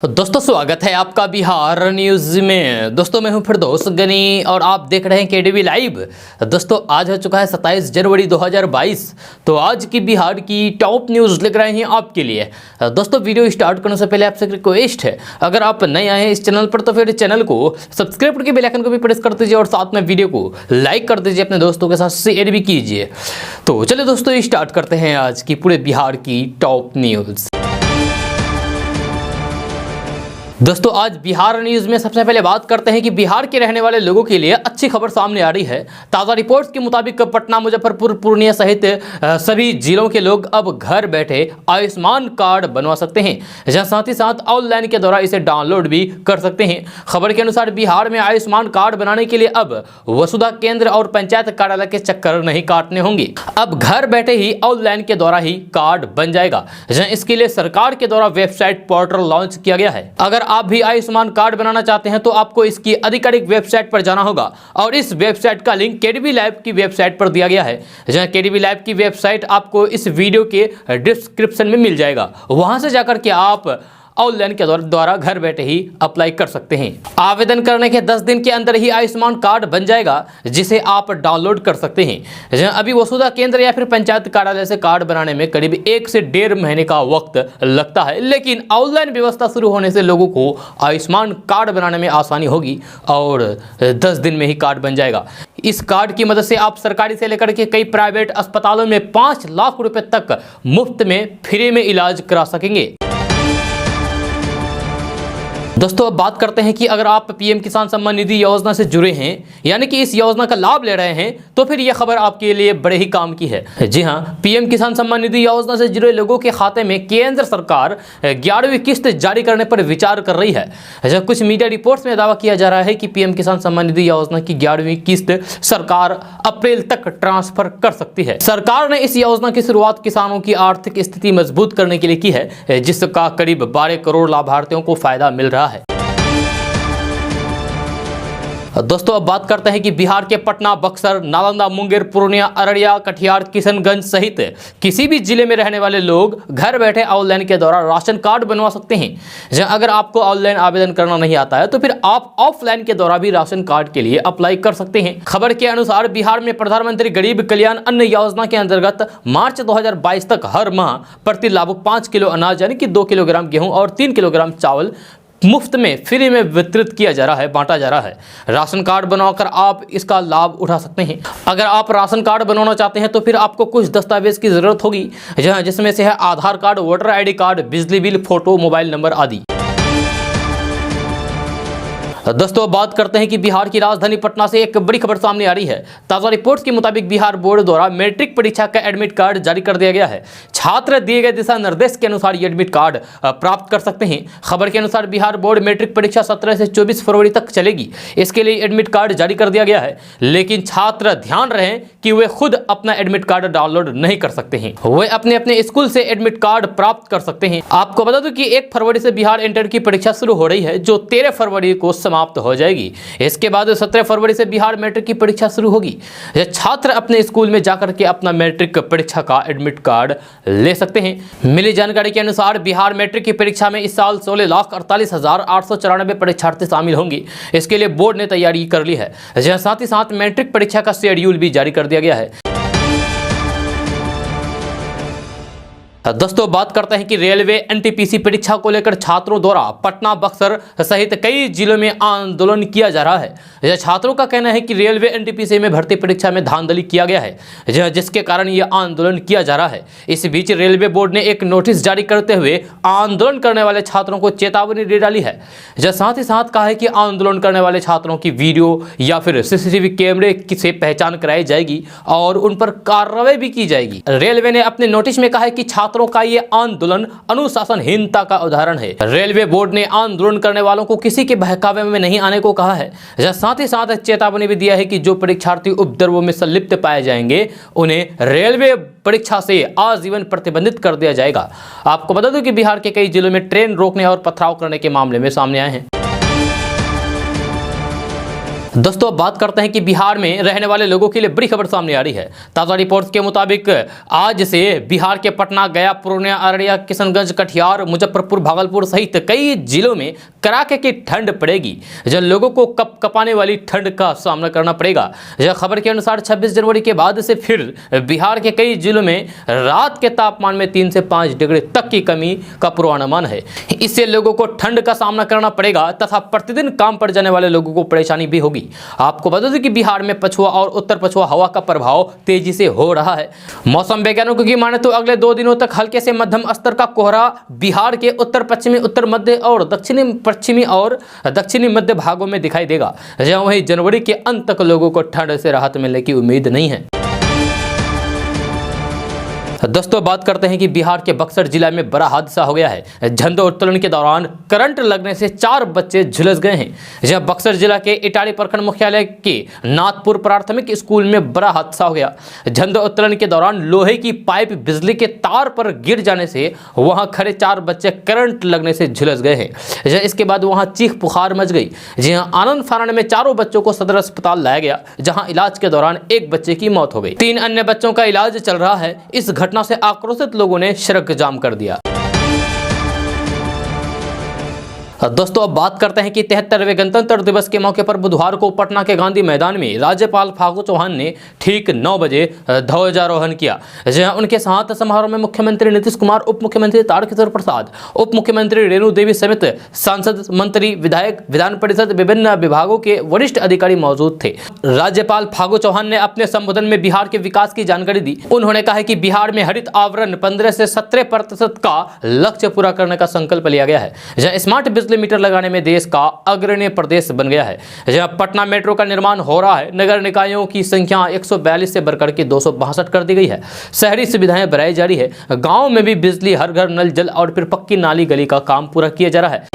तो दोस्तों स्वागत है आपका बिहार न्यूज़ में। दोस्तों मैं हूं फिरदौस गनी और आप देख रहे हैं केडीवी लाइव। दोस्तों आज हो चुका है 27 जनवरी 2022। तो आज की बिहार की टॉप न्यूज़ लेकर आए हैं आपके लिए। दोस्तों वीडियो स्टार्ट करने से पहले आपसे रिक्वेस्ट है, अगर आप नए आए हैं इस चैनल पर तो फिर चैनल को सब्सक्राइब करके बेल आइकन को भी प्रेस कर दीजिए और साथ में वीडियो को लाइक कर दीजिए, अपने दोस्तों के साथ शेयर भी कीजिए। तो चलिए दोस्तों स्टार्ट करते हैं आज की पूरे बिहार की टॉप न्यूज़। दोस्तों आज बिहार न्यूज़ में सबसे पहले बात करते हैं कि बिहार के रहने वाले लोगों के लिए अच्छी खबर सामने आ रही है। ताज़ा रिपोर्ट्स के मुताबिक पटना, मुजफ्फरपुर, पूर्णिया सहित सभी जिलों के लोग अब घर बैठे आयुष्मान कार्ड बनवा सकते हैं, जहां साथ ही साथ ऑनलाइन के द्वारा इसे डाउनलोड भी कर सकते हैं। खबर के अनुसार बिहार में आयुष्मान कार्ड बनाने के लिए अब वसुधा केंद्र और पंचायत कार्यालय के चक्कर नहीं काटने होंगे। अब घर बैठे ही ऑनलाइन के द्वारा ही कार्ड बन जाएगा, जहां इसके लिए सरकार के द्वारा वेबसाइट पोर्टल लॉन्च किया गया है। अगर आप भी आयुष्मान कार्ड बनाना चाहते हैं तो आपको इसकी आधिकारिक वेबसाइट पर जाना होगा और इस वेबसाइट का लिंक केडीवी लाइव की वेबसाइट पर दिया गया है, जहां केडीवी लाइव की वेबसाइट आपको इस वीडियो के डिस्क्रिप्शन में मिल जाएगा। वहां से जाकर के आप ऑनलाइन के द्वारा घर बैठे ही अप्लाई कर सकते हैं। आवेदन करने के 10 दिन के अंदर ही आयुष्मान कार्ड बन जाएगा, जिसे आप डाउनलोड कर सकते हैं। अभी वसुधा केंद्र या फिर पंचायत कार्यालय से कार्ड बनाने में करीब 1 से 1.5 महीने का वक्त लगता है, लेकिन ऑनलाइन व्यवस्था शुरू होने से लोगों को आयुष्मान कार्ड बनाने में आसानी होगी और 10 दिन में ही कार्ड बन जाएगा। इस कार्ड की मदद से आप सरकारी से लेकर के कई प्राइवेट अस्पतालों में 5 लाख रुपए तक मुफ्त में फ्री में इलाज करा सकेंगे। दोस्तों अब बात करते हैं कि अगर आप पीएम किसान सम्मान निधि योजना से जुड़े हैं, यानी कि इस योजना का लाभ ले रहे हैं, तो फिर यह खबर आपके लिए बड़े ही काम की है। जी हां, पीएम किसान सम्मान निधि योजना से जुड़े लोगों के खाते में केंद्र सरकार 11वीं किस्त जारी करने पर विचार कर रही है। कुछ मीडिया रिपोर्ट्स में दावा किया जा रहा है कि पीएम किसान सम्मान निधि योजना की 11वीं किस्त सरकार अप्रैल तक ट्रांसफर कर सकती है। सरकार ने इस योजना की शुरुआत किसानों की आर्थिक स्थिति मजबूत करने के लिए की है, जिसका करीब 12 करोड़ लाभार्थियों को फायदा मिल रहा है। दोस्तों अब बात करते हैं कि बिहार के पटना, बक्सर, नालंदा, मुंगेर, पूर्णिया, अररिया, कटिहार, किशनगंज सहित किसी भी जिले में रहने वाले लोग घर बैठे ऑनलाइन के द्वारा राशन कार्ड बनवा सकते हैं। जहां अगर आपको ऑनलाइन आवेदन करना नहीं आता है तो फिर आप ऑफलाइन के द्वारा भी राशन कार्ड के लिए अप्लाई कर सकते हैं। खबर के अनुसार बिहार में प्रधानमंत्री गरीब कल्याण अन्न योजना के अंतर्गत मार्च 2022 तक हर माह प्रति लाभुक 5 किलो अनाज यानी कि 2 किलोग्राम गेहूं और 3 किलोग्राम चावल मुफ्त में फ्री में वितरित किया जा रहा है, बांटा जा रहा है। राशन कार्ड बनवाकर आप इसका लाभ उठा सकते हैं। अगर आप राशन कार्ड बनवाना चाहते हैं तो फिर आपको कुछ दस्तावेज की जरूरत होगी, जिसमें से है आधार कार्ड, वोटर आईडी कार्ड, बिजली बिल, फोटो, मोबाइल नंबर आदि। दोस्तों बात करते हैं कि बिहार की राजधानी पटना से एक बड़ी खबर सामने आ रही है। ताज़ा रिपोर्ट्स के मुताबिक बिहार बोर्ड द्वारा मैट्रिक परीक्षा का एडमिट कार्ड जारी कर दिया गया है। छात्र दिए गए दिशा निर्देश के अनुसार ये एडमिट कार्ड प्राप्त कर सकते हैं। खबर के अनुसार बिहार बोर्ड मैट्रिक परीक्षा 17 से 24 फरवरी तक चलेगी। इसके लिए एडमिट कार्ड जारी कर दिया गया है, लेकिन छात्र ध्यान रहे कि वे खुद अपना एडमिट कार्ड डाउनलोड नहीं कर सकते हैं, वे अपने अपने स्कूल से एडमिट कार्ड प्राप्त कर सकते हैं। आपको बता दूं कि 1 फरवरी से बिहार इंटर की परीक्षा शुरू हो रही है, जो 13 फरवरी को समाप्त हो जाएगी। इसके बाद 17 फरवरी से बिहार मैट्रिक की परीक्षा शुरू होगी। छात्र अपने स्कूल में जाकर के अपना मैट्रिक परीक्षा का एडमिट कार्ड ले सकते हैं। मिली जानकारी के अनुसार बिहार मैट्रिक की परीक्षा में इस साल 16,48,894 परीक्षार्थी शामिल होंगे। इसके लिए बोर्ड ने तैयारी कर ली है, जहां साथ ही साथ मैट्रिक परीक्षा का शेड्यूल भी जारी कर दिया गया है। दोस्तों बात करते हैं कि रेलवे एनटीपीसी परीक्षा को लेकर छात्रों द्वारा पटना, बक्सर सहित कई जिलों में आंदोलन किया जा रहा है। छात्रों का कहना है कि रेलवे एनटीपीसी में भर्ती परीक्षा में धांधली किया गया है, जिसके कारण यह आंदोलन किया जा रहा है। इस बीच रेलवे बोर्ड ने एक नोटिस जारी करते हुए आंदोलन करने वाले छात्रों को चेतावनी दे डाली है। साथ ही साथ कहा है कि आंदोलन करने वाले छात्रों की वीडियो या फिर सीसीटीवी कैमरे से पहचान कराई जाएगी और उन पर कार्रवाई भी की जाएगी। रेलवे ने अपने नोटिस में कहा है कि छात्रों का ये आंदोलन अनुशासनहीनता का उदाहरण है। रेलवे बोर्ड ने आंदोलन करने वालों को किसी के बहकावे में नहीं आने को कहा है। साथ ही साथ चेतावनी भी दिया है कि जो परीक्षार्थी उपद्रवों में संलिप्त पाए जाएंगे उन्हें रेलवे परीक्षा से आजीवन प्रतिबंधित कर दिया जाएगा। आपको बता दूं कि बिहार के कई जिलों में ट्रेन रोकने और पथराव करने के मामले में सामने आए हैं। दोस्तों अब बात करते हैं कि बिहार में रहने वाले लोगों के लिए बड़ी खबर सामने आ रही है। ताज़ा रिपोर्ट्स के मुताबिक आज से बिहार के पटना, गया, पूर्णिया, अररिया, किशनगंज, कटिहार, मुजफ्फरपुर, भागलपुर सहित कई जिलों में कड़ाके की ठंड पड़ेगी। जब लोगों को कपकपाने वाली ठंड का सामना करना पड़ेगा। यह खबर के अनुसार 26 जनवरी के बाद से फिर बिहार के कई जिलों में रात के तापमान में 3 से 5 डिग्री तक की कमी का पूर्वानुमान है। इससे लोगों को ठंड का सामना करना पड़ेगा तथा प्रतिदिन काम पर जाने वाले लोगों को परेशानी भी होगी। आपको बता दें कि बिहार में पछुआ और उत्तर पछुआ हवा का प्रभाव तेजी से हो रहा है। मौसम वैज्ञानिकों की माने तो अगले 2 दिनों तक हल्के से मध्यम स्तर का कोहरा बिहार के उत्तर पश्चिमी, उत्तर मध्य और दक्षिणी पश्चिमी और दक्षिणी मध्य भागों में दिखाई देगा। जहां वहीं जनवरी के अंत तक लोगों को ठंड से राहत मिलने की उम्मीद नहीं है। दोस्तों बात करते हैं कि बिहार के बक्सर जिला में बड़ा हादसा हो गया है। झंडोत्तोलन के दौरान करंट लगने से 4 बच्चे झुलस गए हैं। जब बक्सर जिला के इटारी प्रखंड मुख्यालय के नाथपुर प्राथमिक स्कूल में बड़ा हादसा हो गया। झंडोत्तोलन के दौरान लोहे की पाइप बिजली के तार पर गिर जाने से वहां खड़े 4 बच्चे करंट लगने से झुलस गए हैं। इसके बाद वहां चीख पुकार मच गई। जी हाँ, आनंद फानन में 4 बच्चों को सदर अस्पताल लाया गया, जहां इलाज के दौरान 1 बच्चे की मौत हो गई। 3 अन्य बच्चों का इलाज चल रहा है। इस घटना से आक्रोशित लोगों ने सड़क जाम कर दिया। दोस्तों अब बात करते हैं कि 73वें गणतंत्र दिवस के मौके पर बुधवार को पटना के गांधी मैदान में राज्यपाल फागू चौहान ने ठीक 9 बजे ध्वजारोहण किया। जहां उनके साथ समारोह में मुख्यमंत्री नीतीश कुमार, उप मुख्यमंत्री तारकिशोर प्रसाद, उप मुख्यमंत्री रेणु देवी समेत सांसद, मंत्री, विधायक, विधान परिषद, विभिन्न विभागों के वरिष्ठ अधिकारी मौजूद थे। राज्यपाल फागू चौहान ने अपने संबोधन में बिहार के विकास की जानकारी दी। उन्होंने कहा कि बिहार में हरित आवरण 15 से 17% का लक्ष्य पूरा करने का संकल्प लिया गया है। जहां स्मार्ट बिजली मीटर लगाने में देश का अग्रणी प्रदेश बन गया है। जहां पटना मेट्रो का निर्माण हो रहा है। नगर निकायों की संख्या 142 से बढ़कर के 262 कर दी गई है। शहरी सुविधाएं बढ़ाई जा रही है। गांव में भी बिजली, हर घर नल जल और फिर पक्की नाली गली का काम पूरा किया जा रहा है।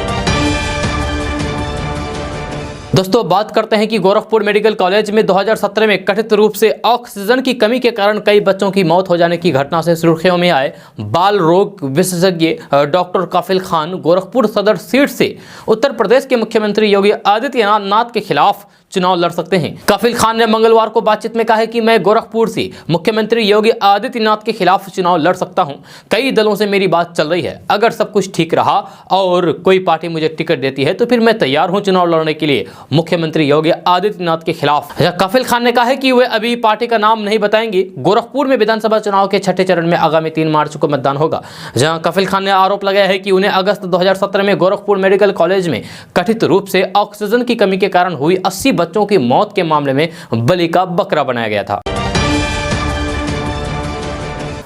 दोस्तों बात करते हैं कि गोरखपुर मेडिकल कॉलेज में 2017 में कथित रूप से ऑक्सीजन की कमी के कारण कई बच्चों की मौत हो जाने की घटना से सुर्खियों में आए बाल रोग विशेषज्ञ डॉक्टर काफिल खान गोरखपुर सदर सीट से उत्तर प्रदेश के मुख्यमंत्री योगी आदित्यनाथ के खिलाफ चुनाव लड़ सकते हैं। काफिल खान ने मंगलवार को बातचीत में कहा है कि मैं गोरखपुर से मुख्यमंत्री योगी आदित्यनाथ के खिलाफ चुनाव लड़ सकता हूं। कई दलों से मेरी बात चल रही है। अगर सब कुछ ठीक रहा और कोई पार्टी मुझे टिकट देती है तो फिर मैं तैयार हूं चुनाव लड़ने के लिए मुख्यमंत्री योगी आदित्यनाथ के खिलाफ। काफिल खान ने कहा है कि वे अभी पार्टी का नाम नहीं बताएंगे। गोरखपुर में विधानसभा चुनाव के 6ठे चरण में आगामी 3 मार्च को मतदान होगा। जहां काफिल खान ने आरोप लगाया है कि उन्हें अगस्त 2017 में गोरखपुर मेडिकल कॉलेज में कथित रूप से ऑक्सीजन की कमी के कारण हुई 80 बच्चों की मौत के मामले में बलि का बकरा बनाया गया था।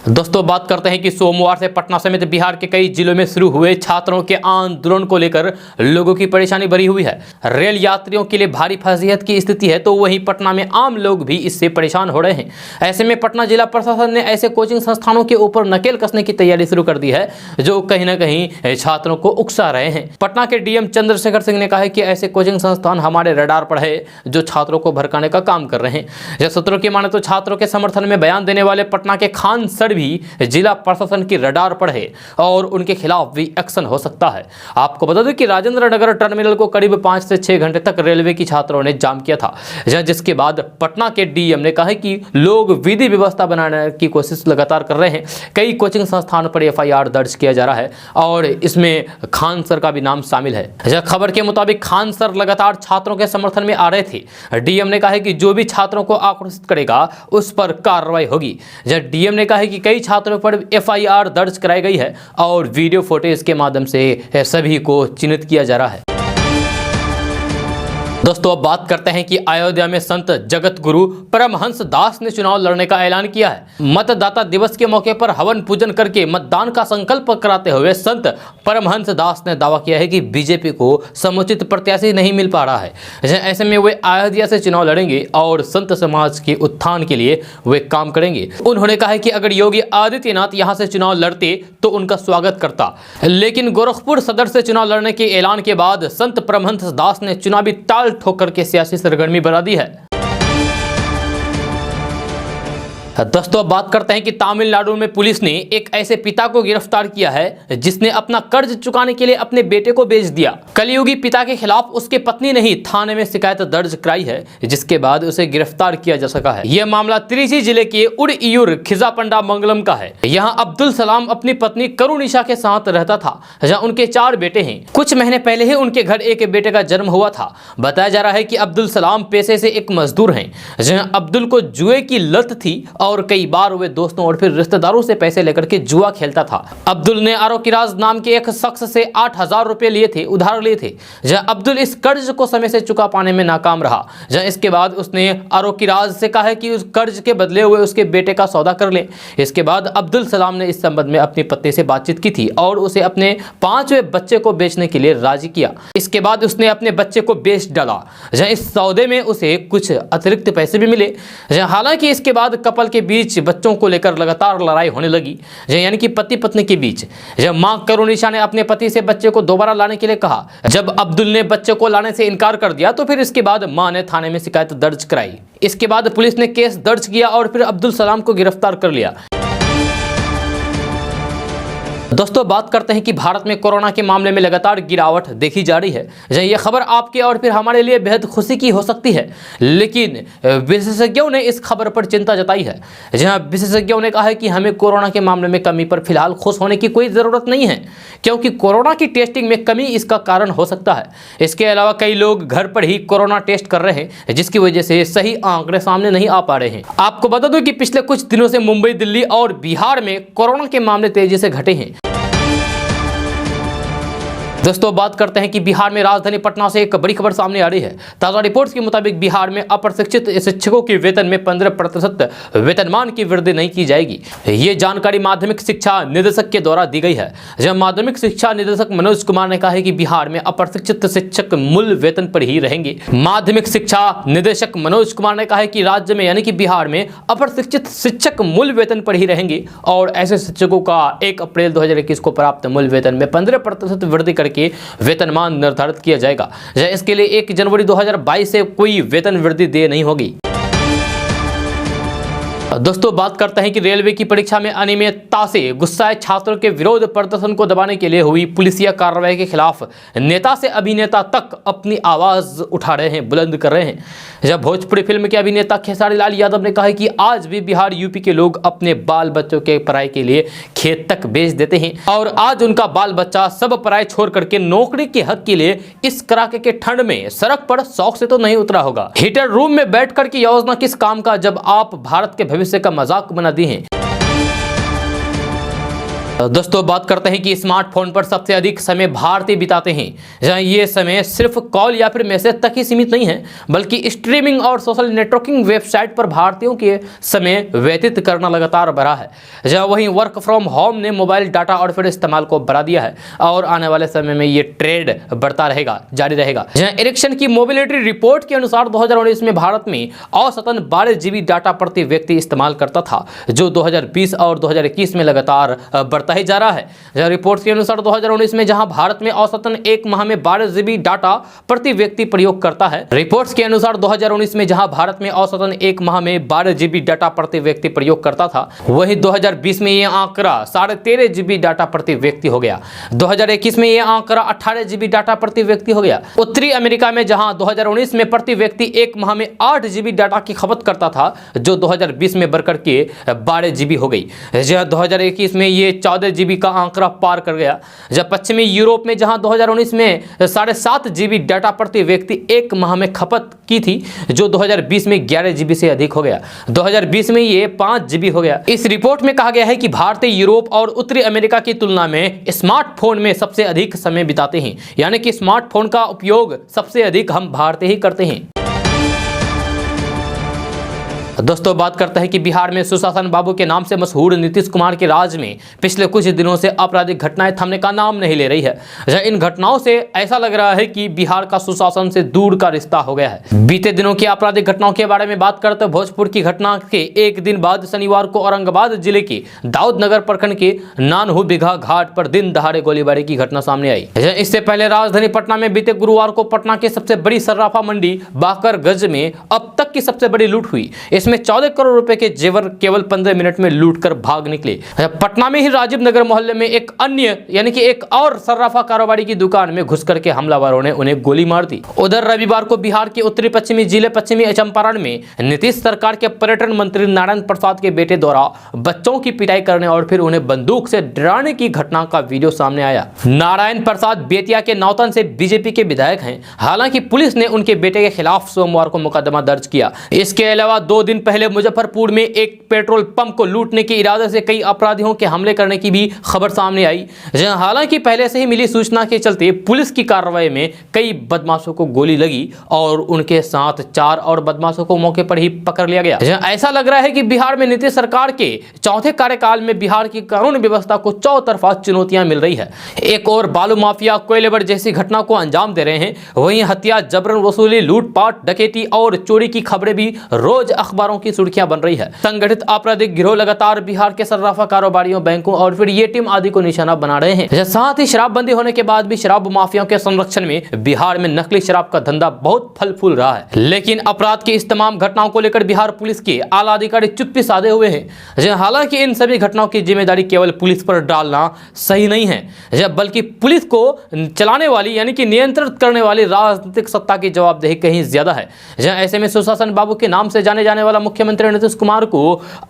दोस्तों बात करते हैं कि सोमवार से पटना समेत बिहार के कई जिलों में शुरू हुए छात्रों के आंदोलन को लेकर लोगों की परेशानी बढ़ी हुई है। रेल यात्रियों के लिए भारी फजीहत की स्थिति है तो वहीं पटना में आम लोग भी इससे परेशान हो रहे हैं। ऐसे में पटना जिला प्रशासन ने ऐसे कोचिंग संस्थानों के ऊपर नकेल कसने की तैयारी शुरू कर दी है जो कहीं ना कहीं छात्रों को उकसा रहे हैं। पटना के डीएम चंद्रशेखर सिंह ने कहा है कि ऐसे कोचिंग संस्थान हमारे रडार पर है जो छात्रों को भड़काने का काम कर रहे हैं। सूत्रों की माने तो छात्रों के समर्थन में बयान देने वाले पटना के खान सर भी जिला प्रशासन की रडार पर है और उनके खिलाफ भी एक्शन हो सकता है। आपको बता दें कि राजेंद्र नगर टर्मिनल को करीब 5 से 6 घंटे तक रेलवे की छात्रों ने जाम किया था, जिसके बाद पटना के डीएम ने कहा कि लोग विधि व्यवस्था बनाने की कोशिश लगातार कर रहे हैं। कई कोचिंग संस्थानों पर एफआईआर दर्ज किया जा रहा है और इसमें खान सर का भी नाम शामिल है। खबर के मुताबिक खान सर लगातार छात्रों के समर्थन में आ रहे थे। डीएम ने कहा है कि जो भी छात्रों को आक्रोशित करेगा उस पर कार्रवाई होगी। डीएम ने कहा है कि कई छात्रों पर एफआईआर दर्ज कराई गई है और वीडियो फुटेज के माध्यम से सभी को चिन्हित किया जा रहा है। दोस्तों अब बात करते हैं कि अयोध्या में संत जगत गुरु परमहंस दास ने चुनाव लड़ने का ऐलान किया है। मतदाता दिवस के मौके पर हवन पूजन करके मतदान का संकल्प कराते हुए संत परमहंस दास ने दावा किया है कि बीजेपी को समुचित प्रत्याशी नहीं मिल पा रहा है। ऐसे में वे अयोध्या से चुनाव लड़ेंगे और संत समाज के उत्थान के लिए वे काम करेंगे। उन्होंने कहा है कि अगर योगी आदित्यनाथ यहां से चुनाव लड़ते तो उनका स्वागत करता, लेकिन गोरखपुर सदर से चुनाव लड़ने के ऐलान के बाद संत परमहंस दास ने चुनावी ताल ठोक करके सियासी सरगर्मी बढ़ा दी है। दोस्तों अब बात करते हैं कि तमिलनाडु में पुलिस ने एक ऐसे पिता को गिरफ्तार किया है जिसने अपना कर्ज चुकाने के लिए अपने बेटे को बेच दिया। कलयुगी पिता के खिलाफ उसके पत्नी ने ही थाने में शिकायत दर्ज कराई है, जिसके बाद उसे गिरफ्तार किया जा सका है। यह मामला त्रिची जिले के उड़इयूर खिजापंडा मंगलम का है। यहाँ अब्दुल सलाम अपनी पत्नी करुणिशा के साथ रहता था, जहाँ उनके 4 बेटे हैं। कुछ महीने पहले ही उनके घर एक बेटे का जन्म हुआ था। बताया जा रहा है कि अब्दुल सलाम पेशे से एक मजदूर हैं, जहाँ अब्दुल को जुए की लत थी और कई बार वे दोस्तों और फिर रिश्तेदारों से पैसे लेकर के जुआ खेलता था। अब्दुल ने आरोकिराज नाम के एक शख्स से 8,000 रुपए लिए थे, उधार लिए थे। जहां अब्दुल इस कर्ज को समय से चुका पाने में नाकाम रहा। जहां इसके बाद उसने आरोकिराज से कहा कि उस कर्ज के बदले हुए उसके बेटे का सौदा कर ले। इसके बाद अब्दुल सलाम ने इस संबंध में अपनी पत्नी से बातचीत की थी और उसे अपने 5वें बच्चे को बेचने के लिए राजी किया। इसके बाद उसने अपने बच्चे को बेच डाला। जहां इस सौदे में उसे कुछ अतिरिक्त पैसे भी मिले। हालांकि इसके बाद कपल के बीच बच्चों को लेकर लगातार लड़ाई होने लगी, यानी कि पति पत्नी के बीच। जब मां करुणिशा ने अपने पति से बच्चे को दोबारा लाने के लिए कहा, जब अब्दुल ने बच्चे को लाने से इनकार कर दिया तो फिर इसके बाद मां ने थाने में शिकायत दर्ज कराई। इसके बाद पुलिस ने केस दर्ज किया और फिर अब्दुल सलाम को गिरफ्तार कर लिया। दोस्तों बात करते हैं कि भारत में कोरोना के मामले में लगातार गिरावट देखी जा रही है। ये खबर आपके और फिर हमारे लिए बेहद खुशी की हो सकती है, लेकिन विशेषज्ञों ने इस खबर पर चिंता जताई है। जहां विशेषज्ञों ने कहा है कि हमें कोरोना के मामले में कमी पर फिलहाल खुश होने की कोई ज़रूरत नहीं है, क्योंकि कोरोना की टेस्टिंग में कमी इसका कारण हो सकता है। इसके अलावा कई लोग घर पर ही कोरोना टेस्ट कर रहे हैं, जिसकी वजह से सही आंकड़े सामने नहीं आ पा रहे हैं। आपको बता दूं कि पिछले कुछ दिनों से मुंबई, दिल्ली और बिहार में कोरोना के मामले तेजी से घटे हैं। दोस्तों बात करते हैं कि बिहार में राजधानी पटना से एक बड़ी खबर सामने आ रही है। ताजा रिपोर्ट्स के मुताबिक बिहार में अप्रशिक्षित शिक्षकों के वेतन में 15% वेतनमान की वृद्धि नहीं की जाएगी। ये जानकारी माध्यमिक शिक्षा निदेशक के द्वारा दी गई है। जब माध्यमिक शिक्षा निदेशक मनोज कुमार ने कहा है कि बिहार में अप्रशिक्षित शिक्षक मूल वेतन पर ही रहेंगे। माध्यमिक शिक्षा निदेशक मनोज कुमार ने कहा है कि राज्य में यानी कि बिहार में अप्रशिक्षित शिक्षक मूल वेतन पर ही रहेंगे और ऐसे शिक्षकों का 1 अप्रैल 2021 को प्राप्त मूल वेतन में 15% वृद्धि करके वेतनमान निर्धारित किया जाएगा। इसके लिए 1 जनवरी 2022 से कोई वेतन वृद्धि देय नहीं होगी। दोस्तों बात करते हैं कि रेलवे की परीक्षा में अनियमितता से गुस्साए छात्रों के विरोध प्रदर्शन को दबाने के लिए हुई पुलिसिया कार्रवाई के खिलाफ नेता से अभिनेता तक अपनी आवाज उठा रहे हैं, बुलंद कर रहे हैं। जब भोजपुरी फिल्म के अभिनेता खेसारी लाल यादव ने कहा है कि आज भी बिहार, यूपी के लोग अपने बाल बच्चों के पढ़ाई के लिए खेत तक बेच देते हैं और आज उनका बाल बच्चा सब पढ़ाई छोड़ करके नौकरी के हक के लिए इस कड़ाके के ठंड में सड़क पर शौक से तो नहीं उतरा होगा। हीटर रूम में बैठ कर की योजना किस काम का जब आप भारत के भविष्य का मजाक बना दी हैं। दोस्तों बात करते हैं कि स्मार्टफोन पर सबसे अधिक समय भारतीय बिताते हैं। जहां ये समय सिर्फ कॉल या फिर मैसेज तक ही सीमित नहीं है, बल्कि स्ट्रीमिंग और सोशल नेटवर्किंग वेबसाइट पर भारतीयों के समय व्यतीत करना लगातार बढ़ा है। जहां वहीं वर्क फ्रॉम होम ने मोबाइल डाटा और फिर इस्तेमाल को बढ़ा दिया है और आने वाले समय में ये ट्रेंड बढ़ता रहेगा, जारी रहेगा। जहां एरिक्सन की मोबिलिटी रिपोर्ट के अनुसार 2019 में भारत में औसतन 12 GB डाटा प्रति व्यक्ति इस्तेमाल करता था, जो 2020 और 2021 में लगातार ही जा रहा है। रिपोर्ट्स के अनुसार 2019 में जहां भारत में औसतन एक माह में 12 GB डाटा प्रति व्यक्ति प्रयोग करता है। रिपोर्ट्स के अनुसार 2019 में जहां भारत में औसतन एक माह में 12 GB डाटा प्रति व्यक्ति प्रयोग करता था, वहीं 2020 में यह आंकड़ा 13.5 GB डाटा प्रति व्यक्ति हो गया। 2021 में यह आंकड़ा 18 GB डाटा प्रति व्यक्ति हो गया। उत्तरी अमेरिका में जहां 2019 में प्रति व्यक्ति एक माह में 8 GB डाटा की खपत करता था, जो 2020 में बढ़कर के 12 GB हो गई। जहां 2021 में ये 14 GB का आंकड़ा पार कर गया। जब पश्चिमी यूरोप में जहां 2019 में 7.5 GB डाटा प्रति व्यक्ति एक माह में खपत की थी, जो 2020 में 11 GB से अधिक हो गया। 2020 में ये 5 GB हो गया। इस रिपोर्ट में कहा गया है कि भारतीय यूरोप और उत्तरी अमेरिका की तुलना में स्मार्टफोन में सबसे अधिक समय बिताते हैं, यानी कि स्मार्टफोन का उपयोग सबसे अधिक हम भारतीय ही करते हैं। दोस्तों बात करते हैं कि बिहार में सुशासन बाबू के नाम से मशहूर नीतीश कुमार के राज में पिछले कुछ दिनों से आपराधिक घटनाएं थमने का नाम नहीं ले रही है। इन घटनाओं से ऐसा लग रहा है कि बिहार का सुशासन से दूर का रिश्ता हो गया है। बीते दिनों की आपराधिक घटनाओं के बारे में बात करते भोजपुर की घटना के एक दिन बाद शनिवार को औरंगाबाद जिले के दाऊदनगर प्रखंड के नानहू बिघा घाट पर दिन दहाड़े गोलीबारी की घटना सामने आई। इससे पहले राजधानी पटना में बीते गुरुवार को पटना की सबसे बड़ी सर्राफा मंडी बाकरगंज में अब तक की सबसे बड़ी लूट हुई। इस जिसमें 14 करोड़ रुपए के जेवर केवल 15 मिनट में लूट कर भाग निकले। पटना में ही राजीव नगर मोहल्ले में एक अन्य यानी कि एक और सर्राफा कारोबारी की दुकान में घुस करके हमलावरों ने उन्हें गोली मार दी। उधर रविवार को बिहार के उत्तरी पश्चिमी जिले पश्चिमी चंपारण में नीतीश सरकार के पर्यटन मंत्री नारायण प्रसाद के बेटे द्वारा बच्चों की पिटाई करने और फिर उन्हें बंदूक से डराने की घटना का वीडियो सामने आया। नारायण प्रसाद बेतिया के नौतन से बीजेपी के विधायक हैं। हालांकि पुलिस ने उनके बेटे के खिलाफ सोमवार को मुकदमा दर्ज किया। इसके अलावा 2 दिन पहले मुजफ्फरपुर में एक पेट्रोल पंप को लूटने के इरादे से कई अपराधियों के हमले करने की भी खबर सामने आई। हालांकि पहले से ही मिली सूचना के चलते पुलिस की कार्रवाई में कई बदमाशों को गोली लगी और उनके साथ 4 और बदमाशों को मौके पर ही पकड़ लिया गया। ऐसा लग रहा है कि बिहार में नीतीश सरकार के चौथे कार्यकाल में बिहार की कानून व्यवस्था को चौतरफा चुनौतियां मिल रही है। एक और बालू माफिया कोयलेबर जैसी घटना को अंजाम दे रहे हैं, वहीं हत्या, जबरन वसूली, लूटपाट, डकैती और चोरी की खबरें भी रोज अखबारों की सुर्खियां बन रही है। संगठित आपराधिक गिरोह लगातार बिहार के सर्राफा कारोबारियों, बैंकों और फिर एटीएम आदि को निशाना बना रहे हैं। साथ ही शराबबंदी होने के बाद भी शराब माफियाओं के संरक्षण में बिहार में नकली शराब का धंधा बहुत फल फूल रहा है। लेकिन अपराध की इस तमाम घटनाओं को लेकर बिहार पुलिस के आला अधिकारी चुप्पी साधे हुए हैं। हालांकि इन सभी घटनाओं की जिम्मेदारी केवल पुलिस पर डालना सही नहीं है, बल्कि पुलिस को चलाने वाली यानी कि नियंत्रित करने वाली राजनीतिक सत्ता की जवाबदेही कहीं ज्यादा है। ऐसे में सुशासन बाबू के नाम से जाने जाने वाला मुख्यमंत्री नीतीश कुमार को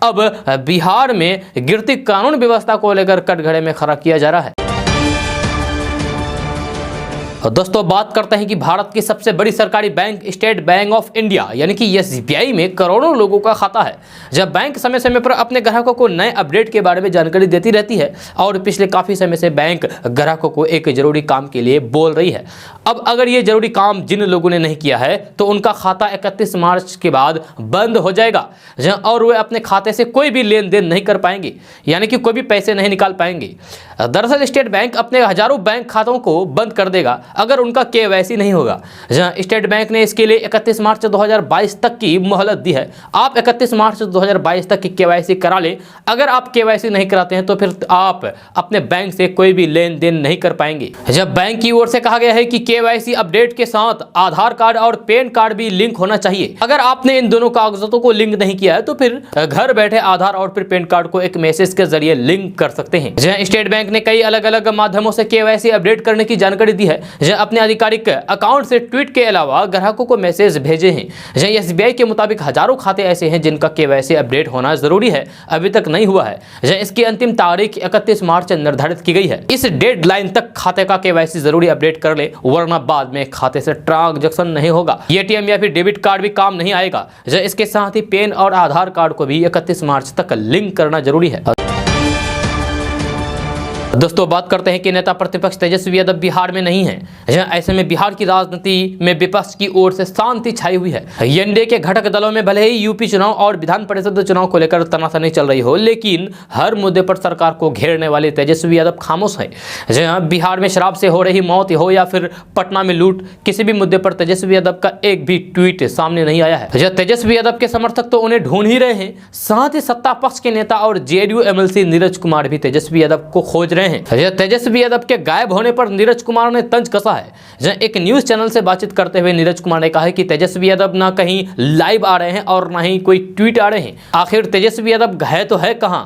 अब बिहार में गिरती कानून व्यवस्था को लेकर कटघरे में खड़ा किया जा रहा है। दोस्तों बात करते हैं कि भारत की सबसे बड़ी सरकारी bank state bank of India यानी कि एसबीआई में करोड़ों लोगों का खाता है। जब बैंक समय समय पर अपने ग्राहकों को नए अपडेट के बारे में जानकारी देती रहती है और पिछले काफी समय से बैंक ग्राहकों को एक जरूरी काम के लिए बोल रही है। अब अगर ये जरूरी काम जिन लोगों ने नहीं किया है तो उनका खाता 31 मार्च के बाद बंद हो जाएगा और वे अपने खाते से कोई भी लेन देन नहीं कर पाएंगे, यानी कि कोई भी पैसे नहीं निकाल पाएंगे। दरअसल स्टेट बैंक अपने हजारों बैंक खातों को बंद कर देगा अगर उनका केवाईसी नहीं होगा। स्टेट बैंक ने इसके लिए 31 मार्च 2022 तक की मोहलत दी है। आप 31 मार्च 2022 तक की केवाईसी करा लें। अगर आप केवाईसी नहीं कराते हैं तो फिर आप अपने बैंक से कोई भी लेन देन नहीं कर पाएंगे। जब बैंक की ओर से कहा गया है कि केवाईसी अपडेट के साथ आधार कार्ड और पैन कार्ड भी लिंक होना चाहिए। अगर आपने इन दोनों कागजातों को लिंक नहीं किया है तो फिर घर बैठे आधार और फिर पैन कार्ड को एक मैसेज के जरिए लिंक कर सकते हैं। स्टेट बैंक ने कई अलग अलग माध्यमों से केवाईसी अपडेट करने की जानकारी दी है। अपने आधिकारिक अकाउंट से ट्वीट के अलावा ग्राहकों को मैसेज भेजे हैं। एसबीआई के मुताबिक हजारों खाते ऐसे हैं जिनका केवाईसी अपडेट होना जरूरी है, अभी तक नहीं हुआ है। इसकी अंतिम तारीख 31 मार्च निर्धारित की गई है। इस डेडलाइन तक खाते का केवाईसी जरूरी अपडेट कर ले, वरना बाद में खाते से ट्रांजैक्शन नहीं होगा। एटीएम या फिर डेबिट कार्ड भी काम नहीं आएगा। इसके साथ ही पैन और आधार कार्ड को भी 31 मार्च तक लिंक करना जरूरी है। दोस्तों बात करते हैं कि नेता प्रतिपक्ष तेजस्वी यादव बिहार में नहीं है। ऐसे में बिहार की राजनीति में विपक्ष की ओर से शांति छाई हुई है। एनडीए के घटक दलों में भले ही यूपी चुनाव और विधान परिषद चुनाव को लेकर तनातनी चल रही हो, लेकिन हर मुद्दे पर सरकार को घेरने वाले तेजस्वी यादव खामोश है। बिहार में शराब से हो रही मौत हो या फिर पटना में लूट, किसी भी मुद्दे पर तेजस्वी यादव का एक भी ट्वीट सामने नहीं आया है। तेजस्वी यादव के समर्थक तो उन्हें ढूंढ ही रहे हैं, साथ ही सत्ता पक्ष के नेता और जेडीयू एमएलसी नीरज कुमार भी तेजस्वी यादव को खोज रहे हैं। तेजस्वी यादव के गायब होने पर नीरज कुमार ने तंज कसा है। एक न्यूज चैनल से बातचीत करते हुए नीरज कुमार ने कहा है कि तेजस्वी यादव ना कहीं लाइव आ रहे हैं और ना ही कोई ट्वीट आ रहे हैं। आखिर तेजस्वी यादव है तो है कहां?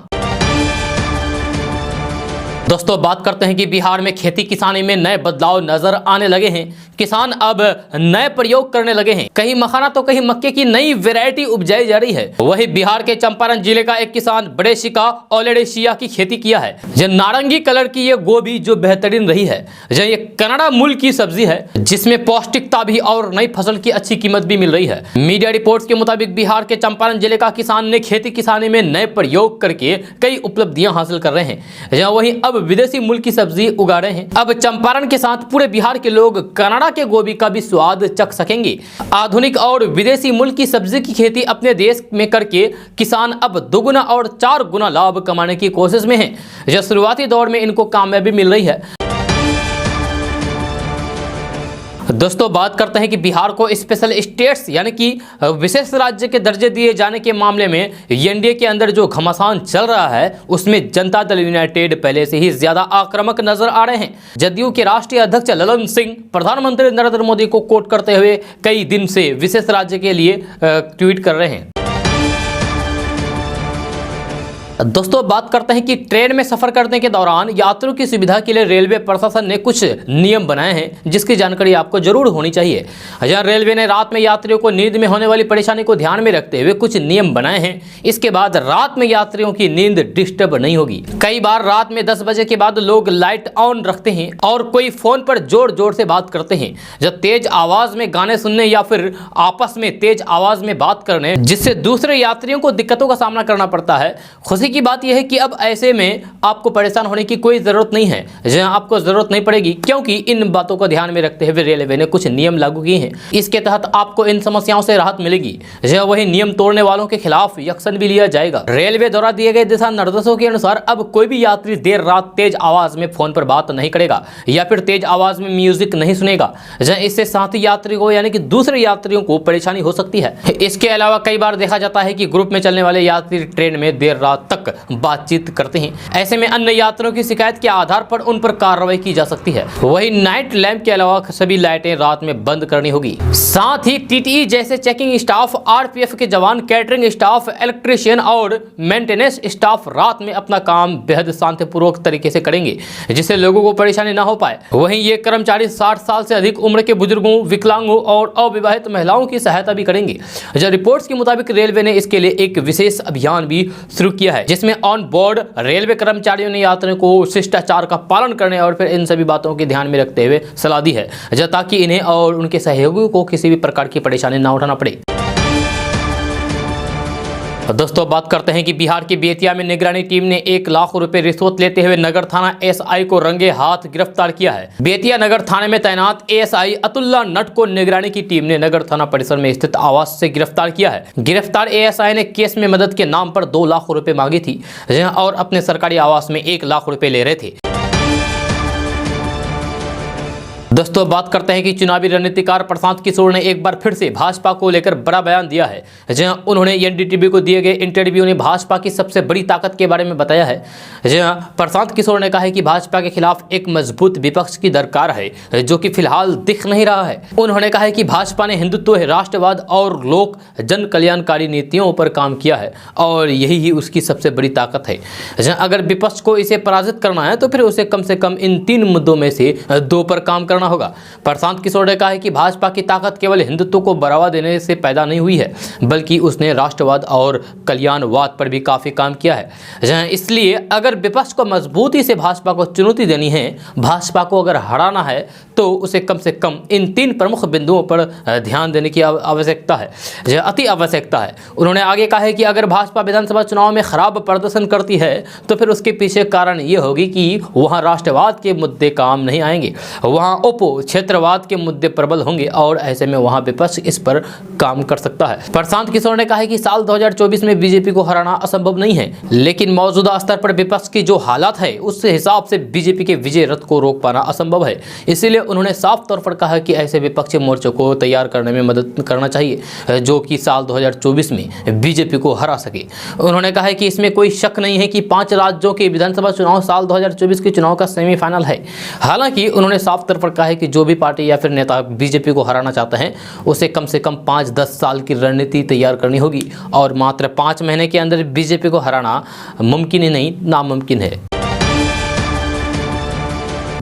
दोस्तों बात करते हैं कि बिहार में खेती किसानी में नए बदलाव नजर आने लगे हैं। किसान अब नए प्रयोग करने लगे हैं। कहीं मखाना तो कहीं मक्के की नई वैरायटी उपजाई जा रही है। वही बिहार के चंपारण जिले का एक किसान बड़े शिका ओलेडेशिया की खेती किया है। यह नारंगी कलर की ये गोभी जो बेहतरीन रही है। ये कनाडा मूल की सब्जी है जिसमें पौष्टिकता भी और नई फसल की अच्छी कीमत भी मिल रही है। मीडिया रिपोर्ट्स के मुताबिक बिहार के चंपारण जिले का किसान ने खेती किसानी में नए प्रयोग करके कई उपलब्धियां हासिल कर रहे हैं। वहीं अब विदेशी मूल की सब्जी उगा रहे हैं। अब चंपारण के साथ पूरे बिहार के लोग कनाडा के गोभी का भी स्वाद चख सकेंगे। आधुनिक और विदेशी मूल की सब्जी की खेती अपने देश में करके किसान अब 2 गुना और 4 गुना लाभ कमाने की कोशिश में हैं। यह शुरुआती दौर में इनको कामयाबी मिल रही है। दोस्तों बात करते हैं कि बिहार को स्पेशल स्टेट्स यानी कि विशेष राज्य के दर्जे दिए जाने के मामले में एनडीए के अंदर जो घमासान चल रहा है उसमें जनता दल यूनाइटेड पहले से ही ज्यादा आक्रामक नजर आ रहे हैं। जदयू के राष्ट्रीय अध्यक्ष ललन सिंह प्रधानमंत्री नरेंद्र मोदी को कोट करते हुए कई दिन से विशेष राज्य के लिए ट्वीट कर रहे हैं। दोस्तों बात करते हैं कि ट्रेन में सफर करने के दौरान यात्रियों की सुविधा के लिए रेलवे प्रशासन ने कुछ नियम बनाए हैं, जिसकी जानकारी आपको जरूर होनी चाहिए। जहां रेलवे ने रात में यात्रियों को नींद में होने वाली परेशानी को ध्यान में रखते हुए कुछ नियम बनाए हैं। इसके बाद रात में यात्रियों की नींद डिस्टर्ब नहीं होगी। कई बार रात में 10 बजे के बाद लोग लाइट ऑन रखते हैं और कोई फोन पर जोर जोर से बात करते हैं, जब तेज आवाज में गाने सुनने या फिर आपस में तेज आवाज में बात करने, जिससे दूसरे यात्रियों को दिक्कतों का सामना करना पड़ता है। खुशी की बात यह है कि अब ऐसे में आपको परेशान होने की कोई जरूरत नहीं है। जहां आपको जरूरत नहीं पड़ेगी, क्योंकि इन बातों को ध्यान में रखते हुए रेलवे ने कुछ नियम लागू किए हैं। इसके तहत आपको इन समस्याओं से राहत मिलेगी। जहां वही नियम तोड़ने वालों के खिलाफ एक्शन भी लिया जाएगा। रेलवे द्वारा दिए गए दिशा निर्देशों के अनुसार अब कोई भी यात्री देर रात तेज आवाज में फोन पर बात नहीं करेगा या फिर तेज आवाज में म्यूजिक नहीं सुनेगा। जहां इससे साथी यात्री को यानी कि दूसरे यात्रियों को परेशानी हो सकती है। इसके अलावा कई बार देखा जाता है कि ग्रुप में चलने वाले यात्री ट्रेन में देर रात तक बातचीत करते हैं। ऐसे में अन्य यात्रियों की शिकायत के आधार पर उन पर कार्रवाई की जा सकती है। वही नाइट लैंप के अलावा सभी लाइटें रात में बंद करनी होगी। साथ ही टीटीई जैसे चेकिंग स्टाफ, आरपीएफ के जवान, कैटरिंग स्टाफ, इलेक्ट्रीशियन और मेंटेनेंस स्टाफ रात में अपना काम बेहद शांतिपूर्वक तरीके से करेंगे, जिससे लोगों को परेशानी ना हो पाए। वहीं ये कर्मचारी 60 साल से अधिक उम्र के बुजुर्गों, विकलांगों और अविवाहित महिलाओं की सहायता भी करेंगे। रिपोर्ट्स के मुताबिक रेलवे ने इसके लिए एक विशेष अभियान भी शुरू किया है, जिसमें ऑन बोर्ड रेलवे कर्मचारियों ने यात्रियों को शिष्टाचार का पालन करने और फिर इन सभी बातों के ध्यान में रखते हुए सलाह दी है, ताकि इन्हें और उनके सहयोगियों को किसी भी प्रकार की परेशानी ना उठाना पड़े। दोस्तों बात करते हैं कि बिहार की बेतिया में निगरानी टीम ने 1 लाख रुपए रिश्वत लेते हुए नगर थाना एसआई को रंगे हाथ गिरफ्तार किया है। बेतिया नगर थाने में तैनात एएसआई अतुल्ला नट को निगरानी की टीम ने नगर थाना परिसर में स्थित आवास से गिरफ्तार किया है। गिरफ्तार एएसआई ने केस में मदद के नाम पर 2 लाख रुपए मांगी थी और अपने सरकारी आवास में 1 लाख रुपए ले रहे थे। दोस्तों बात करते हैं कि चुनावी रणनीतिकार प्रशांत किशोर ने एक बार फिर से भाजपा को लेकर बड़ा बयान दिया है। जहां उन्होंने एनडीटीवी को दिए गए इंटरव्यू में भाजपा की सबसे बड़ी ताकत के बारे में बताया है। जहां प्रशांत किशोर ने कहा है कि भाजपा के खिलाफ एक मजबूत विपक्ष की दरकार है, जो कि फिलहाल दिख नहीं रहा है। उन्होंने कहा है कि भाजपा ने हिंदुत्व, राष्ट्रवाद और लोक जन कल्याणकारी नीतियों पर काम किया है और यही ही उसकी सबसे बड़ी ताकत है। जहां अगर विपक्ष को इसे पराजित करना है तो फिर उसे कम से कम इन 3 मुद्दों में से 2 पर काम करना होगा। प्रशांत किशोर ने कहा है कि भाजपा की ताकत केवल हिंदुत्व को बढ़ावा देने से पैदा नहीं हुई है, बल्कि उसने राष्ट्रवाद और कल्याणवाद पर भी काफी काम किया है। इसलिए अगर विपक्ष को मजबूती से भाजपा को चुनौती देनी है, भाजपा को अगर हराना है, तो उसे कम से कम इन 3 प्रमुख बिंदुओं पर ध्यान देने की आवश्यकता है, अति आवश्यकता है। उन्होंने आगे कहा है कि अगर भाजपा विधानसभा चुनाव में खराब प्रदर्शन करती है तो फिर उसके पीछे कारण ये होगी कि वहां राष्ट्रवाद के मुद्दे काम नहीं आएंगे, वहां क्षेत्रवाद के मुद्दे प्रबल होंगे और ऐसे में वहां विपक्ष इस पर काम कर सकता है। प्रशांत किशोर ने कहा है कि साल 2024 में बीजेपी को हराना असंभव नहीं है, लेकिन मौजूदा स्तर पर विपक्ष की जो हालात है उस हिसाब से बीजेपी के विजय रथ को रोक पाना असंभव है। इसलिए उन्होंने साफ तौर पर कहा कि ऐसे विपक्षी मोर्चों को तैयार करने में मदद करना चाहिए, जो कि साल 2024 में बीजेपी को हरा सके। उन्होंने कहा है कि इसमें कोई शक नहीं है कि 5 राज्यों के विधानसभा चुनाव साल 2024 के चुनाव का सेमीफाइनल है। हालांकि उन्होंने साफ तौर पर कहा है कि जो भी पार्टी या फिर नेता बीजेपी को हराना चाहते हैं, उसे कम से कम 5-10 साल की रणनीति तैयार करनी होगी और मात्र 5 महीने के अंदर बीजेपी को हराना मुमकिन ही नहीं, नामुमकिन है।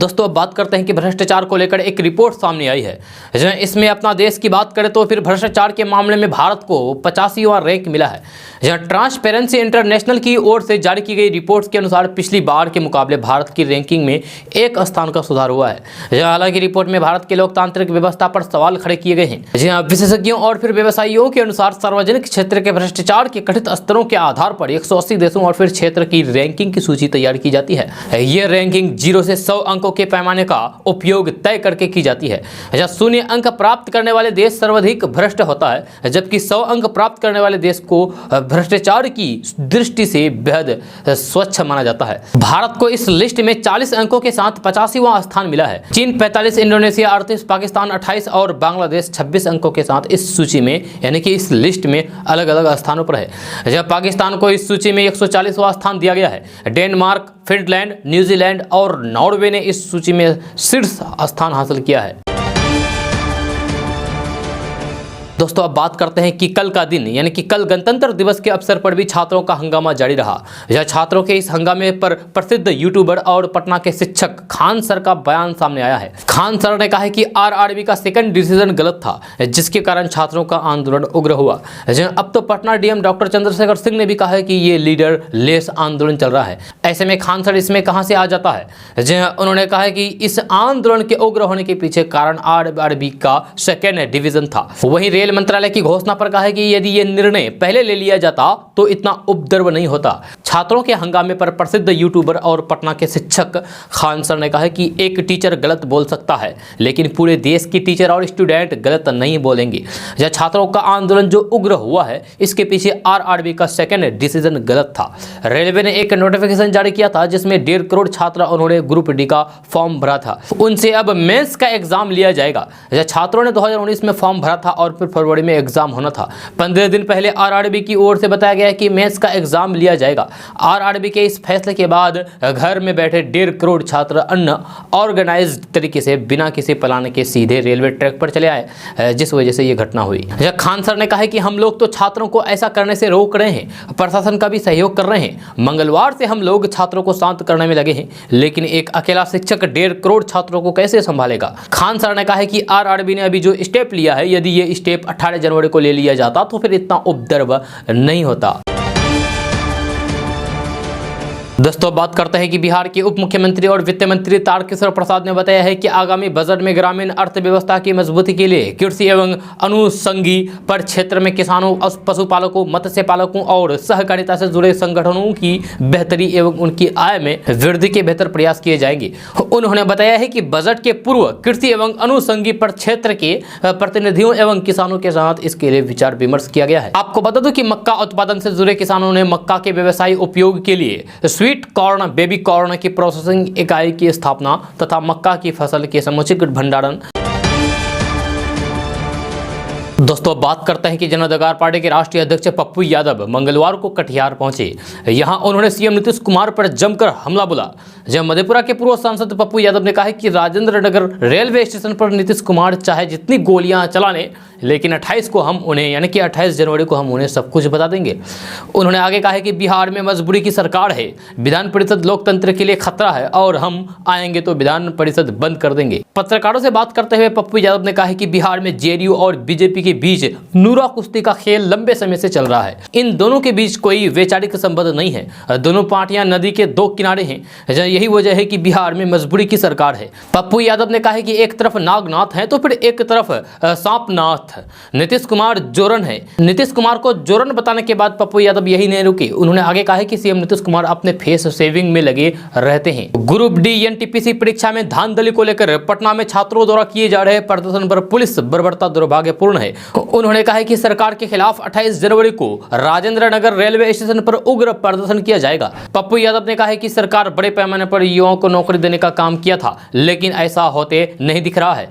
दोस्तों अब बात करते हैं कि भ्रष्टाचार को लेकर एक रिपोर्ट सामने आई है। इसमें अपना देश की बात करें तो फिर भ्रष्टाचार के मामले में भारत को 85वां रैंक मिला है। जहां ट्रांसपेरेंसी इंटरनेशनल की ओर से जारी की गई रिपोर्ट्स के अनुसार पिछली बार के मुकाबले भारत की रैंकिंग में 1 स्थान का सुधार हुआ है। हालांकि रिपोर्ट में भारत की लोकतांत्रिक व्यवस्था पर सवाल खड़े किए गए हैं। जहां विशेषज्ञों और फिर व्यवसायियों के अनुसार सार्वजनिक क्षेत्र के भ्रष्टाचार के कथित स्तरों के आधार पर 180 देशों और फिर क्षेत्र की रैंकिंग की सूची तैयार की जाती है। यह रैंकिंग 0 से 100 अंकों के पैमाने का उपयोग तय करके की जाती है। जहां 0 अंक प्राप्त करने वाले देश सर्वाधिक भ्रष्ट होता है, जबकि 100 अंक प्राप्त करने वाले देश को भ्रष्टाचार की दृष्टि से बेहद स्वच्छ माना जाता है। भारत को इस लिस्ट में 40 अंकों के साथ 85वां स्थान मिला है। चीन 45, इंडोनेशिया 38, पाकिस्तान 28 और बांग्लादेश 26 अंकों के साथ इस सूची में यानी कि इस लिस्ट में अलग अलग स्थानों पर है। जब पाकिस्तान को इस सूची में 140वां स्थान दिया गया है। डेनमार्क, फिनलैंड, न्यूजीलैंड और नॉर्वे ने इस सूची में शीर्ष स्थान हासिल किया है। दोस्तों अब बात करते हैं कि कल का दिन यानी कि कल गणतंत्र दिवस के अवसर पर भी छात्रों का हंगामा जारी रहा। यह छात्रों के इस हंगामे पर प्रसिद्ध यूट्यूबर और पटना के शिक्षक खान सर का बयान सामने आया है। खान सर ने कहा है कि आरआरबी का सेकंड डिसीजन गलत था, जिसके कारण छात्रों का आंदोलन उग्र हुआ। अब तो पटना डीएम डॉक्टर चंद्रशेखर सिंह ने भी कहा है कि ये लीडर लेस आंदोलन चल रहा है। ऐसे में खान सर इसमें कहां से आ जाता है? उन्होंने कहा है कि इस आंदोलन के उग्र होने के पीछे कारण आरआरबी का सेकेंड डिवीजन था। वहीं रेल मंत्रालय की घोषणा पर कहा है कि यदि यह निर्णय पहले ले लिया जाता तो इतना उपद्रव नहीं होता। छात्रों के हंगामे पर प्रसिद्ध यूट्यूबर और पटना के शिक्षक खान सर ने कहा है कि एक टीचर गलत बोल सकता है, लेकिन पूरे देश की टीचर और स्टूडेंट गलत नहीं बोलेंगे। यह छात्रों का आंदोलन जो उग्र हुआ है, इसके पीछे आरआरबी का सेकेंड डिसीजन गलत था। रेलवे ने एक नोटिफिकेशन जारी किया था जिसमें 1.5 करोड़ छात्र उन्होंने ग्रुप डी का फॉर्म भरा था, उनसे अब मेंस का एग्जाम लिया जाएगा। यह छात्रों ने 2019 में फॉर्म भरा था और फिर फरवरी में एग्जाम होना था। 15 दिन पहले आरआरबी की ओर से बताया गया कि मेंस का एग्जाम लिया जाएगा। आरआरबी के इस फैसले के बाद घर में बैठे 1.5 करोड़ छात्र अन्य ऑर्गेनाइज्ड तरीके से बिना किसी प्लान के सीधे रेलवे ट्रैक पर चले आए, जिस वजह से ये घटना हुई। खान सर ने कहा है कि हम लोग तो छात्रों को ऐसा करने से रोक रहे हैं, प्रशासन का भी सहयोग कर रहे हैं। मंगलवार से हम लोग छात्रों को शांत करने में लगे हैं, लेकिन एक अकेला शिक्षक 1.5 करोड़ छात्रों को कैसे संभालेगा? खान सर ने कहा है कि आरआरबी ने अभी जो स्टेप लिया है, यदि ये स्टेप 18 जनवरी को ले लिया जाता तो फिर इतना उपद्रव नहीं होता। दोस्तों बात करते हैं कि बिहार के उप मुख्यमंत्री और वित्त मंत्री तारकिशोर प्रसाद ने बताया है कि आगामी बजट में ग्रामीण अर्थव्यवस्था की मजबूती के लिए कृषि एवं अनुषंगी पर क्षेत्र में किसानों, पशुपालकों, मत्स्य पालकों और सहकारिता से जुड़े संगठनों की बेहतरी एवं उनकी आय में वृद्धि के बेहतर प्रयास किए जाएंगे। उन्होंने बताया है कि बजट के पूर्व कृषि एवं अनुषंगी पर क्षेत्र के प्रतिनिधियों एवं किसानों के साथ इसके लिए विचार विमर्श किया गया है। आपको बता दूं कि मक्का उत्पादन से जुड़े किसानों ने मक्का के व्यवसायी उपयोग के लिए स्वीट कॉर्न, बेबी कॉर्न की प्रोसेसिंग इकाई की स्थापना तथा मक्का की फसल के समुचित भंडारण। दोस्तों बात करते हैं कि जन अधिकार पार्टी के राष्ट्रीय अध्यक्ष पप्पू यादव मंगलवार को कटिहार पहुंचे। यहां उन्होंने सीएम नीतीश कुमार पर जमकर हमला बोला। जब मधेपुरा के पूर्व सांसद पप्पू यादव ने कहा है कि राजेंद्र नगर रेलवे स्टेशन पर नीतीश कुमार चाहे जितनी गोलियां चलाने, लेकिन 28 को हम उन्हें यानी कि 28 जनवरी को हम उन्हें सब कुछ बता देंगे। उन्होंने आगे कहा है कि बिहार में मजबूरी की सरकार है, विधान परिषद लोकतंत्र के लिए खतरा है और हम आएंगे तो विधान परिषद बंद कर देंगे। पत्रकारों से बात करते हुए पप्पू यादव ने कहा है कि बिहार में जेडीयू और बीजेपी के बीच नूरा कुश्ती का खेल लंबे समय से चल रहा है। इन दोनों के बीच कोई वैचारिक संबंध नहीं है। दोनों पार्टियां नदी के दो किनारे हैं। यही वजह है कि बिहार में मजबूरी की सरकार है। पप्पू यादव ने कहा है कि एक तरफ नागनाथ है तो फिर एक तरफ सांपनाथ। नीतीश कुमार जोरन है। नीतीश कुमार को जोरन बताने के बाद पप्पू यादव यही नहीं रुके। उन्होंने आगे कहा है कि सीएम नीतीश कुमार अपने फेस सेविंग में लगे रहते हैं। ग्रुप डी एनटीपीसी परीक्षा में धांधली को लेकर पटना में छात्रों द्वारा किए जा रहे प्रदर्शन पर पुलिस बर्बरता दुर्भाग्यपूर्ण है। उन्होंने कहा है कि सरकार के खिलाफ 28 जनवरी को राजेंद्र नगर रेलवे स्टेशन पर उग्र प्रदर्शन किया जाएगा। पप्पू यादव ने कहा है कि सरकार बड़े पैमाने पर युवाओं को नौकरी देने का काम किया था, लेकिन ऐसा होते नहीं दिख रहा है।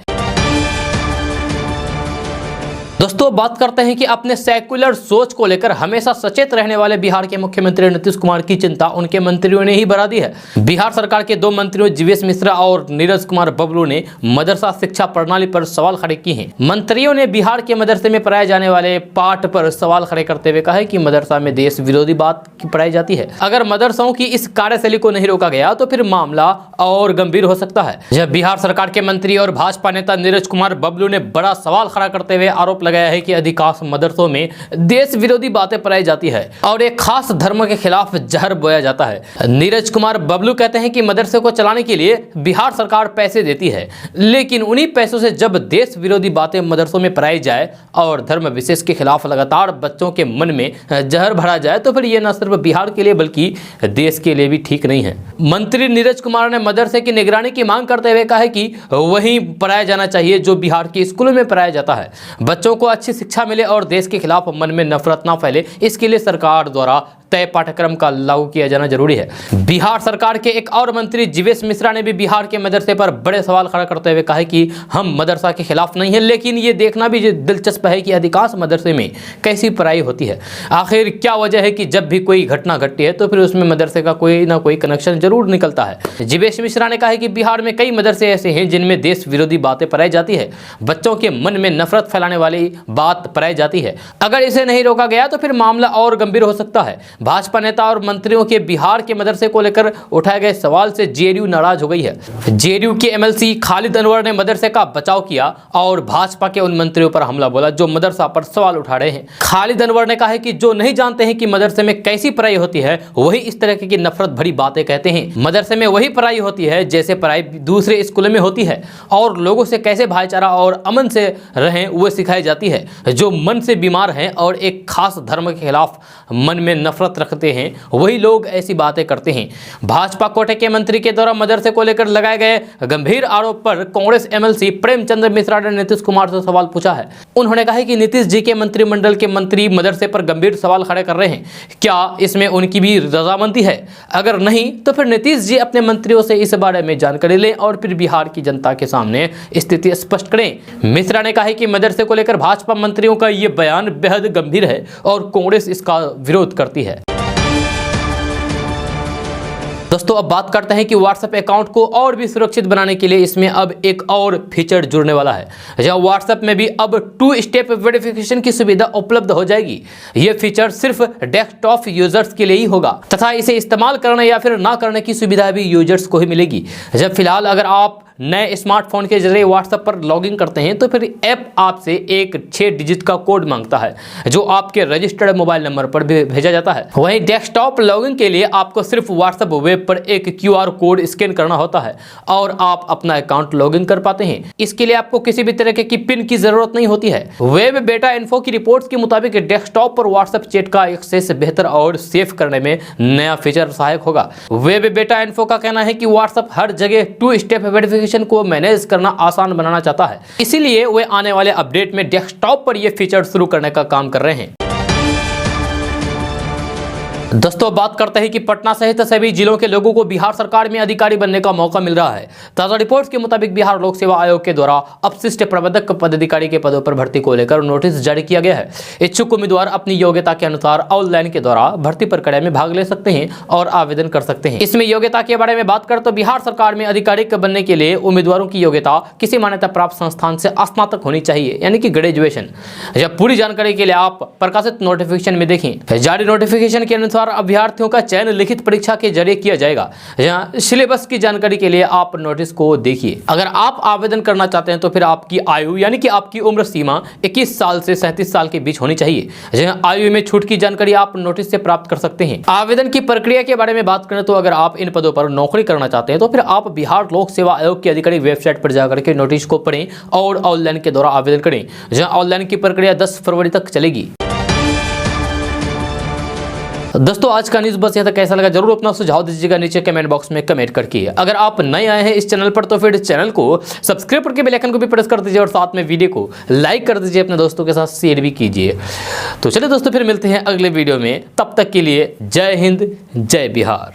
दोस्तों बात करते हैं कि अपने सेक्युलर सोच को लेकर हमेशा सचेत रहने वाले बिहार के मुख्यमंत्री नीतीश कुमार की चिंता उनके मंत्रियों ने ही बढ़ा दी है। बिहार सरकार के दो मंत्रियों जीवेश मिश्रा और नीरज कुमार बबलू ने मदरसा शिक्षा प्रणाली पर सवाल खड़े किए हैं। मंत्रियों ने बिहार के मदरसे में पढ़ाए जाने वाले पाठ पर सवाल खड़े करते हुए कहा है कि मदरसा में देश विरोधी बात पढ़ाई जाती है। अगर मदरसाओं की इस कार्यशैली को नहीं रोका गया तो फिर मामला और गंभीर हो सकता है। जब बिहार सरकार के मंत्री और भाजपा नेता नीरज कुमार बबलू ने बड़ा सवाल खड़ा करते हुए आरोप लगाया है कि अधिकांश मदरसों में देश विरोधी बातें पढ़ाई जाती है और एक खास धर्म के खिलाफ जहर बोया जाता है। नीरज कुमार बबलू कहते हैं कि मदरसे को चलाने के लिए बिहार सरकार पैसे देती है, लेकिन उन्हीं पैसों से जब देश विरोधी बातें मदरसों में पढ़ाई जाए और धर्म विशेष के खिलाफ लगातार बच्चों के मन में जहर भरा जाए तो फिर यह न सिर्फ बिहार के लिए बल्कि देश के लिए भी ठीक नहीं है। मंत्री नीरज कुमार ने मदरसे की निगरानी की मांग करते हुए कहा है कि वही पढ़ाया जाना चाहिए जो बिहार के स्कूलों में पढ़ाया जाता है। बच्चों को अच्छी शिक्षा मिले और देश के खिलाफ मन में नफरत ना फैले, इसके लिए सरकार द्वारा तय पाठ्यक्रम का लागू किया जाना जरूरी है। बिहार सरकार के एक और मंत्री जीवेश मिश्रा ने भी बिहार के मदरसे पर बड़े सवाल खड़ा करते हुए कहा है कि हम मदरसा के खिलाफ नहीं है, लेकिन ये देखना भी दिलचस्प है कि अधिकांश मदरसे में कैसी पढ़ाई होती है। आखिर क्या वजह है कि जब भी कोई घटना घटती है तो फिर उसमें मदरसे का कोई ना कोई कनेक्शन जरूर निकलता है। जीवेश मिश्रा ने कहा है कि बिहार में कई मदरसे ऐसे हैं जिनमें देश विरोधी बातें पढ़ाई जाती है, बच्चों के मन में नफरत फैलाने वाली बात पढ़ाई जाती है। अगर इसे नहीं रोका गया तो फिर मामला और गंभीर हो सकता है। भाजपा नेता और मंत्रियों के बिहार के मदरसे को लेकर उठाए गए सवाल से जेडीयू नाराज हो गई है। जेडीयू के एमएलसी खालिद अनवर ने मदरसे का बचाव किया और भाजपा के उन मंत्रियों पर हमला बोला जो मदरसा पर सवाल उठा रहे हैं। खालिद अनवर ने कहा है कि जो नहीं जानते हैं कि मदरसे में कैसी पढ़ाई होती है वही इस तरह की नफरत भरी बातें कहते हैं। मदरसे में वही पढ़ाई होती है जैसे पढ़ाई दूसरे स्कूलों में होती है और लोगों से कैसे भाईचारा और अमन से रहें वो सिखाई जाती है। जो मन से बीमार हैं और एक खास धर्म के खिलाफ मन में नफरत रखते हैं वही लोग ऐसी बातें करते हैं। भाजपा कोटे के मंत्री के द्वारा मदरसे को लेकर लगाए गए गंभीर आरोप पर कांग्रेस एमएलसी प्रेमचंद मिश्रा ने नीतीश कुमार से सवाल पूछा है। उन्होंने कहा है कि नीतीश जी के मंत्रिमंडल के मंत्री मदरसे पर गंभीर सवाल खड़े कर रहे हैं, क्या इसमें उनकी भी रजामंदी है? अगर नहीं तो फिर नीतीश जी अपने मंत्रियों से इस बारे में जानकारी लें और फिर बिहार की जनता के सामने स्थिति स्पष्ट करें। मिश्रा ने कहा है कि मदरसे को लेकर भाजपा मंत्रियों का यह बयान बेहद गंभीर है और कांग्रेस इसका विरोध करती है। दोस्तों अब बात करते हैं कि व्हाट्सएप अकाउंट को और भी सुरक्षित बनाने के लिए इसमें अब एक और फीचर जुड़ने वाला है, जहां व्हाट्सएप में भी अब 2 स्टेप वेरिफिकेशन की सुविधा उपलब्ध हो जाएगी। यह फीचर सिर्फ डेस्कटॉप यूजर्स के लिए ही होगा तथा इसे इस्तेमाल करने या फिर ना करने की सुविधा भी यूजर्स को ही मिलेगी। जब फिलहाल अगर आप नए स्मार्टफोन के जरिए व्हाट्सएप पर लॉगिन करते हैं तो फिर ऐप आपसे एक 6 डिजिट का कोड मांगता है जो आपके रजिस्टर्ड मोबाइल नंबर पर भेजा जाता है। वहीं डेस्कटॉप लॉगिन के लिए आपको सिर्फ व्हाट्सएप वेब पर एक QR कोड स्कैन करना होता है और आप अपना अकाउंट लॉगिन कर पाते हैं। इसके लिए आपको किसी भी तरह की पिन की जरूरत नहीं होती है। वेब बेटा इन्फो की रिपोर्ट्स के मुताबिक डेस्कटॉप पर व्हाट्सएप चैट का एक्सेस बेहतर और सेफ करने में नया फीचर सहायक होगा। वेब बेटा इन्फो का कहना है कि व्हाट्सएप हर जगह 2 स्टेप वेरिफिकेशन को मैनेज करना आसान बनाना चाहता है, इसीलिए वे आने वाले अपडेट में डेस्कटॉप पर यह फीचर शुरू करने का काम कर रहे हैं। दोस्तों बात करते हैं कि पटना सहित सभी जिलों के लोगों को बिहार सरकार में अधिकारी बनने का मौका मिल रहा है। ताजा रिपोर्ट्स के मुताबिक बिहार लोक सेवा आयोग के द्वारा अपशिष्ट प्रबंधक पदाधिकारी के पदों पर भर्ती को लेकर नोटिस जारी किया गया है। इच्छुक उम्मीदवार अपनी योग्यता के अनुसार ऑनलाइन के द्वारा भर्ती प्रक्रिया में भाग ले सकते हैं और आवेदन कर सकते हैं। इसमें योग्यता के बारे में बात करें तो बिहार सरकार में अधिकारी बनने के लिए उम्मीदवारों की योग्यता किसी मान्यता प्राप्त संस्थान से स्नातक होनी चाहिए, यानी कि ग्रेजुएशन। जब पूरी जानकारी के लिए आप प्रकाशित नोटिफिकेशन में देखें। जारी नोटिफिकेशन के अनुसार अभ्यर्थियों का चयन लिखित परीक्षा के जरिए किया जाएगा। यहाँ सिलेबस की जानकारी के लिए आप नोटिस को देखिए। अगर आप आवेदन करना चाहते हैं तो फिर आपकी आयु यानी कि आपकी उम्र सीमा 21 साल से 37 साल के बीच होनी चाहिए। यहाँ आयु में छूट की जानकारी आप नोटिस से प्राप्त कर सकते हैं। आवेदन की प्रक्रिया के बारे में बात करें तो अगर आप इन पदों पर नौकरी करना चाहते हैं तो फिर आप बिहार लोक सेवा आयोग की अधिकारी वेबसाइट पर जाकर के नोटिस को पढ़ें और ऑनलाइन के द्वारा आवेदन करें। जहाँ ऑनलाइन की प्रक्रिया 10 फरवरी तक चलेगी। दोस्तों आज का न्यूज़ बस यहाँ तक। कैसा लगा जरूर अपना सुझाव दीजिएगा नीचे कमेंट बॉक्स में कमेंट करके। अगर आप नए आए हैं इस चैनल पर तो फिर चैनल को सब्सक्राइब करके बेल आइकन को भी प्रेस कर दीजिए और साथ में वीडियो को लाइक कर दीजिए, अपने दोस्तों के साथ शेयर भी कीजिए। तो चलिए दोस्तों फिर मिलते हैं अगले वीडियो में, तब तक के लिए जय हिंद जय बिहार।